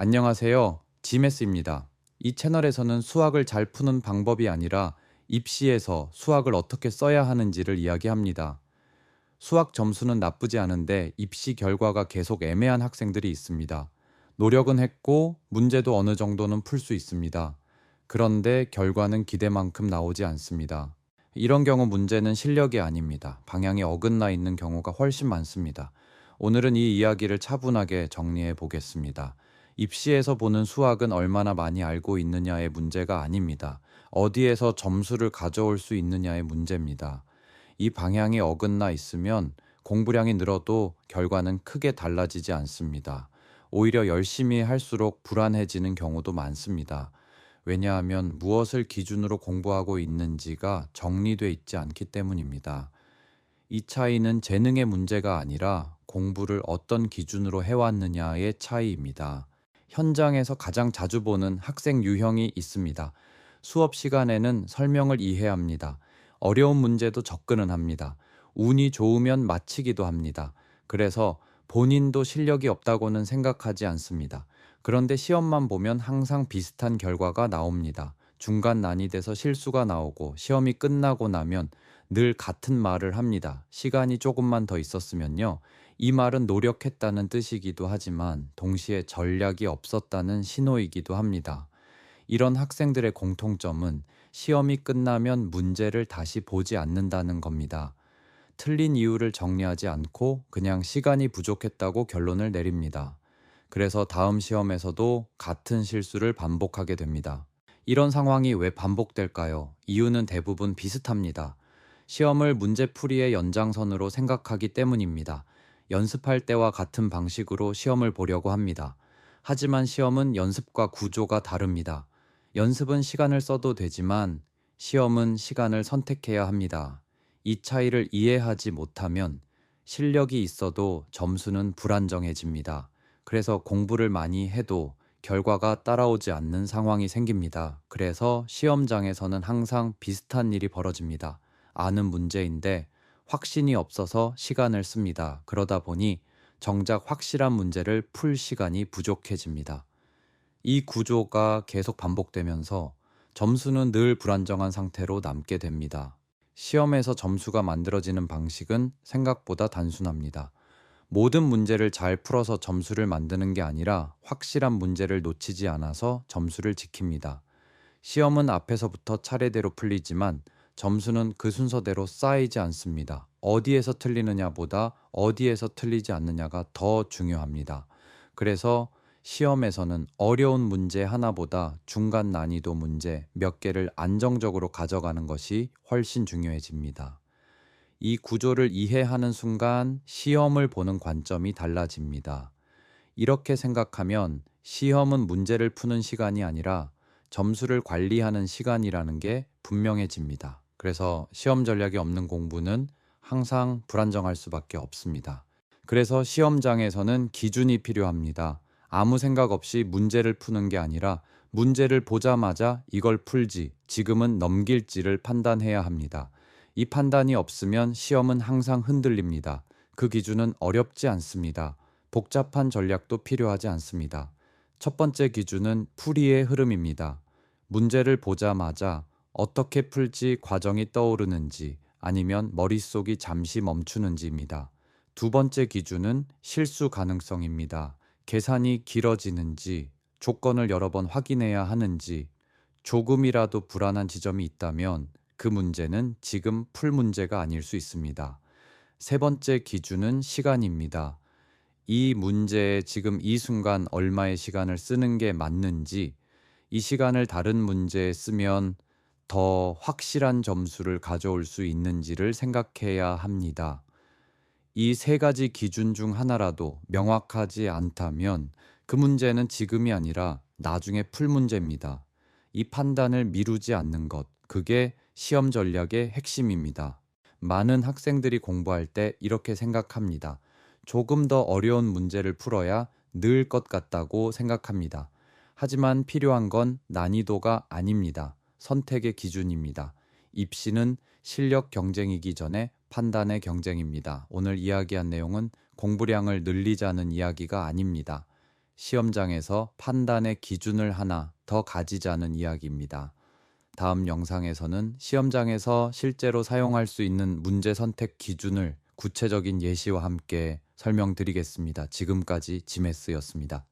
안녕하세요. 지메스입니다. 이 채널에서는 수학을 잘 푸는 방법이 아니라 입시에서 수학을 어떻게 써야 하는지를 이야기합니다. 수학 점수는 나쁘지 않은데 입시 결과가 계속 애매한 학생들이 있습니다. 노력은 했고 문제도 어느 정도는 풀 수 있습니다. 그런데 결과는 기대만큼 나오지 않습니다. 이런 경우 문제는 실력이 아닙니다. 방향이 어긋나 있는 경우가 훨씬 많습니다. 오늘은 이 이야기를 차분하게 정리해 보겠습니다. 입시에서 보는 수학은 얼마나 많이 알고 있느냐의 문제가 아닙니다. 어디에서 점수를 가져올 수 있느냐의 문제입니다. 이 방향이 어긋나 있으면 공부량이 늘어도 결과는 크게 달라지지 않습니다. 오히려 열심히 할수록 불안해지는 경우도 많습니다. 왜냐하면 무엇을 기준으로 공부하고 있는지가 정리돼 있지 않기 때문입니다. 이 차이는 재능의 문제가 아니라 공부를 어떤 기준으로 해왔느냐의 차이입니다. 현장에서 가장 자주 보는 학생 유형이 있습니다. 수업 시간에는 설명을 이해합니다. 어려운 문제도 접근은 합니다. 운이 좋으면 맞히기도 합니다. 그래서 본인도 실력이 없다고는 생각하지 않습니다. 그런데 시험만 보면 항상 비슷한 결과가 나옵니다. 중간 난이돼서 실수가 나오고 시험이 끝나고 나면 늘 같은 말을 합니다. 시간이 조금만 더 있었으면요. 이 말은 노력했다는 뜻이기도 하지만 동시에 전략이 없었다는 신호이기도 합니다. 이런 학생들의 공통점은 시험이 끝나면 문제를 다시 보지 않는다는 겁니다. 틀린 이유를 정리하지 않고 그냥 시간이 부족했다고 결론을 내립니다. 그래서 다음 시험에서도 같은 실수를 반복하게 됩니다. 이런 상황이 왜 반복될까요? 이유는 대부분 비슷합니다. 시험을 문제풀이의 연장선으로 생각하기 때문입니다. 연습할 때와 같은 방식으로 시험을 보려고 합니다. 하지만 시험은 연습과 구조가 다릅니다. 연습은 시간을 써도 되지만 시험은 시간을 선택해야 합니다. 이 차이를 이해하지 못하면 실력이 있어도 점수는 불안정해집니다. 그래서 공부를 많이 해도 결과가 따라오지 않는 상황이 생깁니다. 그래서 시험장에서는 항상 비슷한 일이 벌어집니다. 아는 문제인데 확신이 없어서 시간을 씁니다. 그러다 보니 정작 확실한 문제를 풀 시간이 부족해집니다. 이 구조가 계속 반복되면서 점수는 늘 불안정한 상태로 남게 됩니다. 시험에서 점수가 만들어지는 방식은 생각보다 단순합니다. 모든 문제를 잘 풀어서 점수를 만드는 게 아니라 확실한 문제를 놓치지 않아서 점수를 지킵니다. 시험은 앞에서부터 차례대로 풀리지만 점수는 그 순서대로 쌓이지 않습니다. 어디에서 틀리느냐보다 어디에서 틀리지 않느냐가 더 중요합니다. 그래서 시험에서는 어려운 문제 하나보다 중간 난이도 문제 몇 개를 안정적으로 가져가는 것이 훨씬 중요해집니다. 이 구조를 이해하는 순간 시험을 보는 관점이 달라집니다. 이렇게 생각하면 시험은 문제를 푸는 시간이 아니라 점수를 관리하는 시간이라는 게 분명해집니다. 그래서 시험 전략이 없는 공부는 항상 불안정할 수밖에 없습니다. 그래서 시험장에서는 기준이 필요합니다. 아무 생각 없이 문제를 푸는 게 아니라 문제를 보자마자 이걸 풀지, 지금은 넘길지를 판단해야 합니다. 이 판단이 없으면 시험은 항상 흔들립니다. 그 기준은 어렵지 않습니다. 복잡한 전략도 필요하지 않습니다. 첫 번째 기준은 풀이의 흐름입니다. 문제를 보자마자 어떻게 풀지 과정이 떠오르는지 아니면 머릿속이 잠시 멈추는지입니다. 두 번째 기준은 실수 가능성입니다. 계산이 길어지는지, 조건을 여러 번 확인해야 하는지, 조금이라도 불안한 지점이 있다면 그 문제는 지금 풀 문제가 아닐 수 있습니다. 세 번째 기준은 시간입니다. 이 문제에 지금 이 순간 얼마의 시간을 쓰는 게 맞는지, 이 시간을 다른 문제에 쓰면 더 확실한 점수를 가져올 수 있는지를 생각해야 합니다. 이 세 가지 기준 중 하나라도 명확하지 않다면 그 문제는 지금이 아니라 나중에 풀 문제입니다. 이 판단을 미루지 않는 것, 그게 시험 전략의 핵심입니다. 많은 학생들이 공부할 때 이렇게 생각합니다. 조금 더 어려운 문제를 풀어야 늘 것 같다고 생각합니다. 하지만 필요한 건 난이도가 아닙니다. 선택의 기준입니다. 입시는 실력 경쟁이기 전에 판단의 경쟁입니다. 오늘 이야기한 내용은 공부량을 늘리자는 이야기가 아닙니다. 시험장에서 판단의 기준을 하나 더 가지자는 이야기입니다. 다음 영상에서는 시험장에서 실제로 사용할 수 있는 문제 선택 기준을 구체적인 예시와 함께 설명드리겠습니다. 지금까지 지메스였습니다.